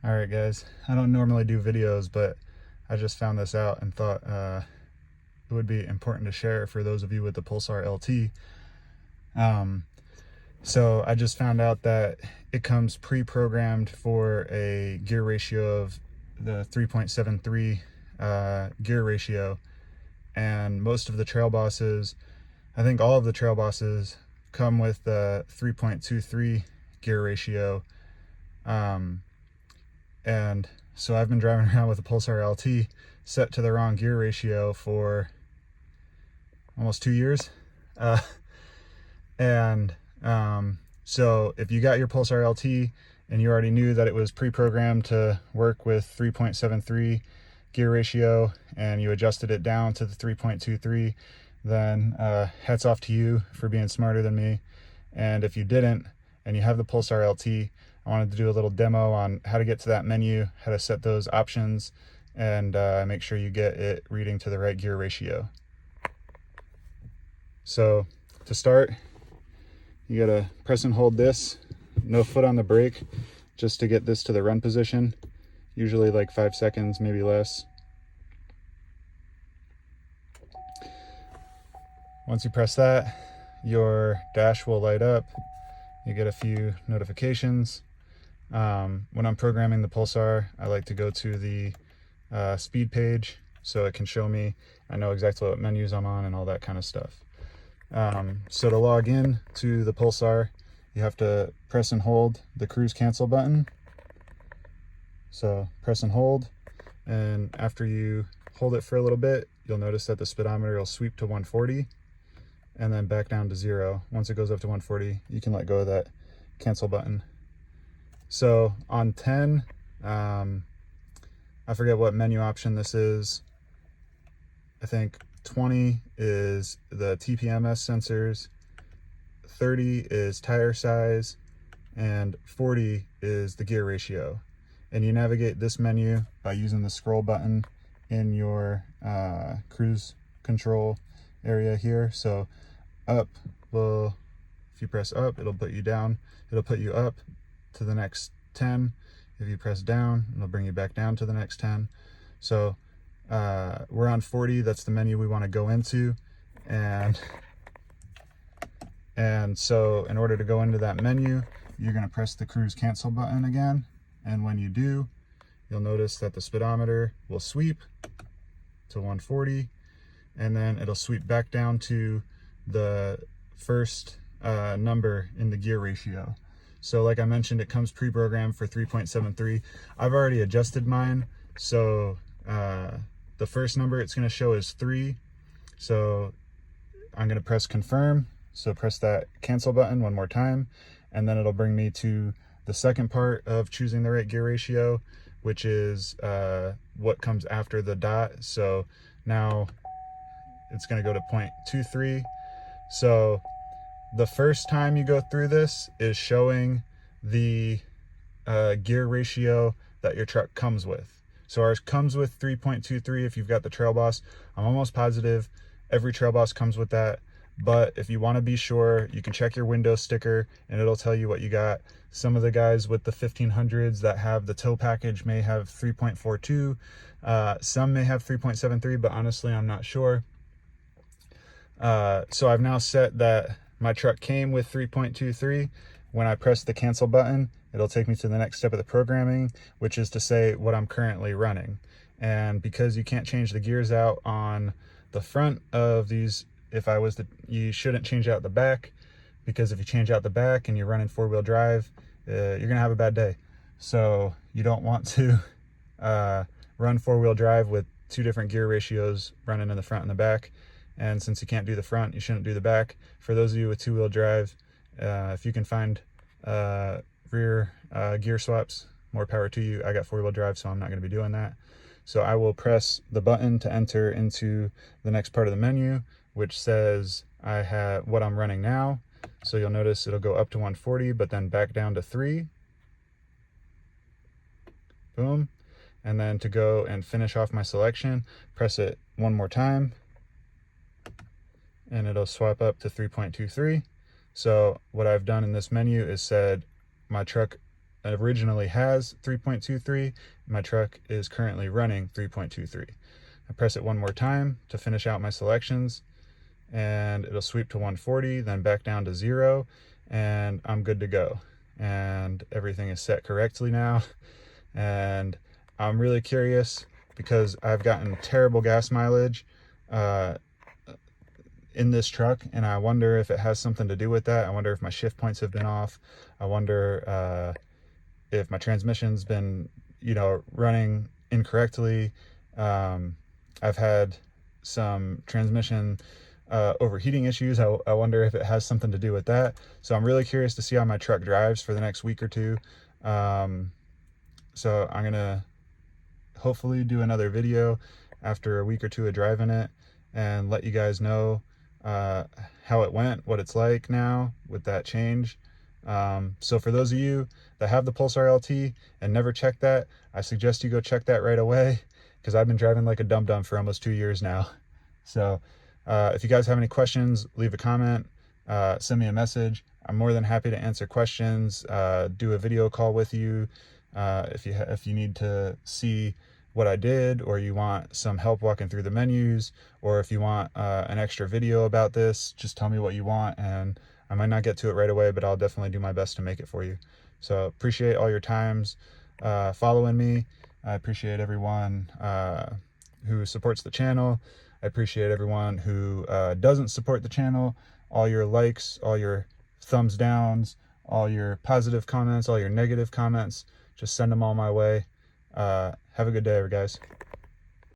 All right, guys, I don't normally do videos, but I just found this out and thought it would be important to share for those of you with the Pulsar LT. So I just found out that it comes pre-programmed for a gear ratio of the 3.73 gear ratio, and most of the trail bosses, I think all of the trail bosses, come with the 3.23 gear ratio. And so I've been driving around with a Pulsar LT set to the wrong gear ratio for almost 2 years. So if you got your Pulsar LT and you already knew that it was pre-programmed to work with 3.73 gear ratio and you adjusted it down to the 3.23, then hats off to you for being smarter than me. And if you didn't and you have the Pulsar LT, I wanted to do a little demo on how to get to that menu, how to set those options, and make sure you get it reading to the right gear ratio. So to start, you gotta press and hold this, no foot on the brake, just to get this to the run position, usually like 5 seconds, maybe less. Once you press that, your dash will light up. You get a few notifications. When I'm programming the Pulsar, I like to go to the speed page so it can show me, I know exactly what menus I'm on and all that kind of stuff. So to log in to the Pulsar, you have to press and hold the cruise cancel button. So press and hold, and after you hold it for a little bit, you'll notice that the speedometer will sweep to 140 and then back down to 0. Once it goes up to 140, you can let go of that cancel button. So on 10, I forget what menu option this is. I think 20 is the TPMS sensors, 30 is tire size, and 40 is the gear ratio. And you navigate this menu by using the scroll button in your cruise control area here. So up will, if you press up, it'll put you down. It'll put you up to the next 10. If you press down, it'll bring you back down to the next 10. So we're on 40, that's the menu we want to go into. And so in order to go into that menu, you're going to press the cruise cancel button again. And when you do, you'll notice that the speedometer will sweep to 140, and then it'll sweep back down to the first number in the gear ratio. So like I mentioned, it comes pre-programmed for 3.73. I've already adjusted mine, so the first number it's going to show is 3. So I'm going to press confirm. So press that cancel button one more time, and then it'll bring me to the second part of choosing the right gear ratio, which is what comes after the dot. So now it's going to go to 0.23. So the first time you go through this is showing the gear ratio that your truck comes with. So ours comes with 3.23 if you've got the Trail Boss. I'm almost positive every Trail Boss comes with that. But if you want to be sure, you can check your window sticker and it'll tell you what you got. Some of the guys with the 1500s that have the tow package may have 3.42. Some may have 3.73, but honestly, I'm not sure. So I've now set that my truck came with 3.23. When I press the cancel button, it'll take me to the next step of the programming, which is to say what I'm currently running. And because you can't change the gears out on the front of these, you shouldn't change out the back, because if you change out the back and you're running 4-wheel drive, you're gonna have a bad day. So you don't want to run 4-wheel drive with 2 different gear ratios running in the front and the back. And since you can't do the front, you shouldn't do the back. For those of you with 2-wheel drive, if you can find rear gear swaps, more power to you. I got 4-wheel drive, so I'm not going to be doing that. So I will press the button to enter into the next part of the menu, which says I have what I'm running now. So you'll notice it'll go up to 140, but then back down to 3. Boom. And then to go and finish off my selection, press it one more time, and it'll swap up to 3.23. So what I've done in this menu is said my truck originally has 3.23. My truck is currently running 3.23. I press it one more time to finish out my selections, and it'll sweep to 140, then back down to 0, and I'm good to go. And everything is set correctly now. And I'm really curious because I've gotten terrible gas mileage in this truck, and I wonder if it has something to do with that. I wonder if my shift points have been off. I wonder if my transmission's been, running incorrectly. I've had some transmission overheating issues. I wonder if it has something to do with that. So I'm really curious to see how my truck drives for the next week or two. So I'm gonna hopefully do another video after a week or two of driving it and let you guys know how it went, what it's like now with that change. So for those of you that have the Pulsar LT and never checked that, I suggest you go check that right away, because I've been driving like a dum-dum for almost 2 years now. So if you guys have any questions, leave a comment, send me a message. I'm more than happy to answer questions, do a video call with you. If you need to see what I did, or you want some help walking through the menus, or if you want an extra video about this, just tell me what you want, and I might not get to it right away, but I'll definitely do my best to make it for you. So appreciate all your times following me. I appreciate everyone who supports the channel. I appreciate everyone who doesn't support the channel. All your likes, all your thumbs downs, all your positive comments, all your negative comments, just send them all my way. Have a good day, guys.